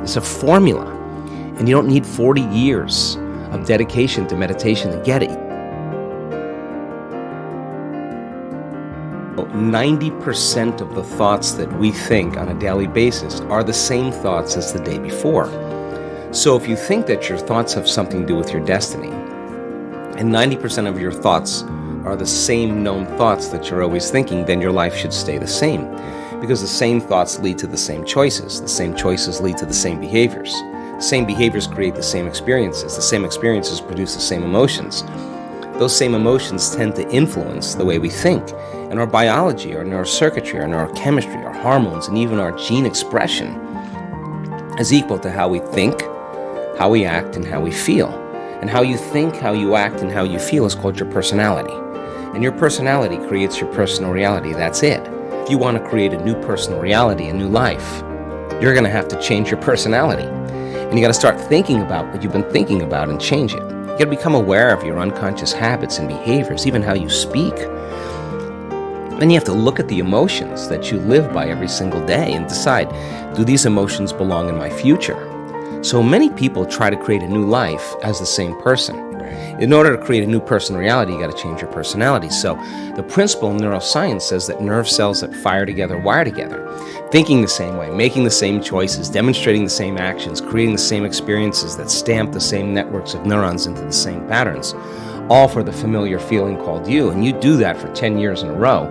It's a formula. And you don't need 40 years of dedication to meditation to get it. 90% of the thoughts that we think on a daily basis are the same thoughts as the day before. So if you think that your thoughts have something to do with your destiny, and 90% of your thoughts are the same known thoughts that you're always thinking, then your life should stay the same. Because the same thoughts lead to the same choices. The same choices lead to the same behaviors. The same behaviors create the same experiences. The same experiences produce the same emotions. Those same emotions tend to influence the way we think. And our biology, our neurocircuitry, our neurochemistry, our hormones, and even our gene expression is equal to how we think, how we act, and how we feel. And how you think, how you act, and how you feel is called your personality. And your personality creates your personal reality. That's it. If you want to create a new personal reality, a new life, you're going to have to change your personality. And you got to start thinking about what you've been thinking about and change it. You got to become aware of your unconscious habits and behaviors, even how you speak. Then you have to look at the emotions that you live by every single day and decide, do these emotions belong in my future? So many people try to create a new life as the same person. In order to create a new personal reality, you got to change your personality. So the principle in neuroscience says that nerve cells that fire together wire together. Thinking the same way, making the same choices, demonstrating the same actions, creating the same experiences that stamp the same networks of neurons into the same patterns, all for the familiar feeling called you. And you do that for 10 years in a row,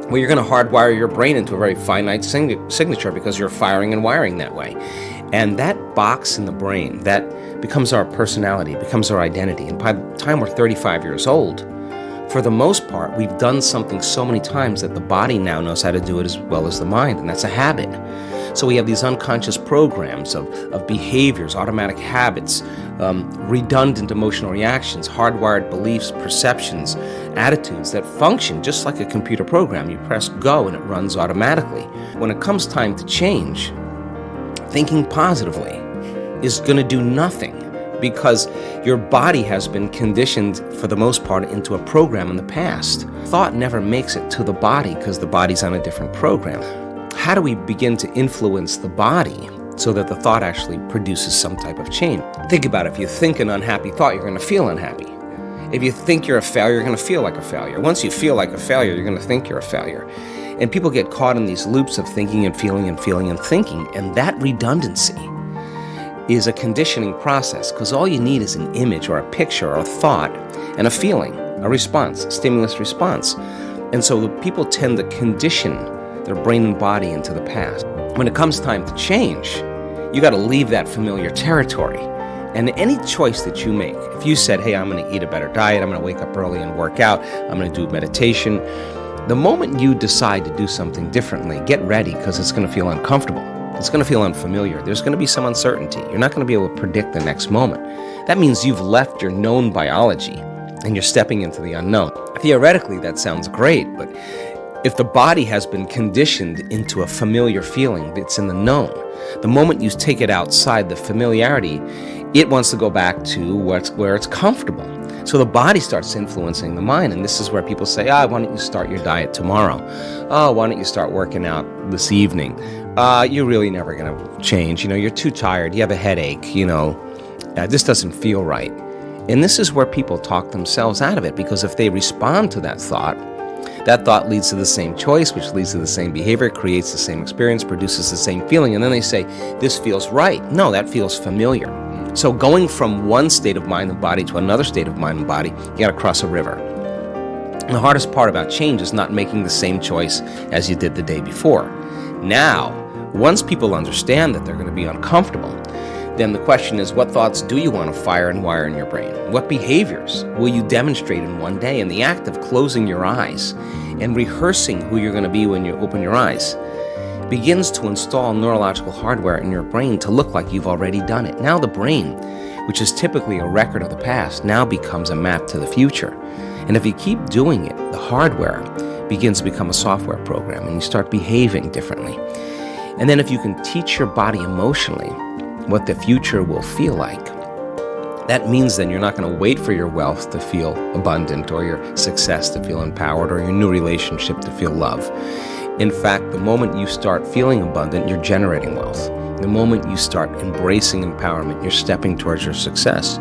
well, you're going to hardwire your brain into a very finite signature because you're firing and wiring that way. And that box in the brain, that becomes our personality, becomes our identity. And by the time we're 35 years old, for the most part, we've done something so many times that the body now knows how to do it as well as the mind, and that's a habit. So we have these unconscious programs of behaviors, automatic habits, redundant emotional reactions, hardwired beliefs, perceptions, attitudes that function just like a computer program. You press go and it runs automatically. When it comes time to change, thinking positively is going to do nothing because your body has been conditioned for the most part into a program in the past. Thought never makes it to the body because the body's on a different program. How do we begin to influence the body so that the thought actually produces some type of change? Think about it. If you think an unhappy thought, you're going to feel unhappy. If you think you're a failure, you're going to feel like a failure. Once you feel like a failure, you're going to think you're a failure. And people get caught in these loops of thinking and feeling and feeling and thinking, and that redundancy is a conditioning process because all you need is an image or a picture or a thought and a feeling, a response, a stimulus response. And so people tend to condition their brain and body into the past. When it comes time to change, you got to leave that familiar territory. And any choice that you make, if you said, hey, I'm going to eat a better diet, I'm going to wake up early and work out, I'm going to do meditation, the moment you decide to do something differently, get ready because it's going to feel uncomfortable. It's going to feel unfamiliar. There's going to be some uncertainty. You're not going to be able to predict the next moment. That means you've left your known biology and you're stepping into the unknown. Theoretically, that sounds great, but if the body has been conditioned into a familiar feeling that's in the known, the moment you take it outside the familiarity, it wants to go back to where it's comfortable. So the body starts influencing the mind, and this is where people say, why don't you start your diet tomorrow? Oh, why don't you start working out this evening? You're really never going to change. You're too tired. You have a headache. This doesn't feel right. And this is where people talk themselves out of it, because if they respond to that thought leads to the same choice, which leads to the same behavior, creates the same experience, produces the same feeling, and then they say, this feels right. No, that feels familiar. So going from one state of mind and body to another state of mind and body, you got to cross a river. And the hardest part about change is not making the same choice as you did the day before. Now, once people understand that they're going to be uncomfortable, then the question is, what thoughts do you want to fire and wire in your brain? What behaviors will you demonstrate in one day? And the act of closing your eyes and rehearsing who you're going to be when you open your eyes begins to install neurological hardware in your brain to look like you've already done it. Now the brain, which is typically a record of the past, now becomes a map to the future. And if you keep doing it, the hardware begins to become a software program and you start behaving differently. And then if you can teach your body emotionally what the future will feel like, that means then you're not going to wait for your wealth to feel abundant or your success to feel empowered or your new relationship to feel love. In fact, the moment you start feeling abundant, you're generating wealth. The moment you start embracing empowerment, you're stepping towards your success.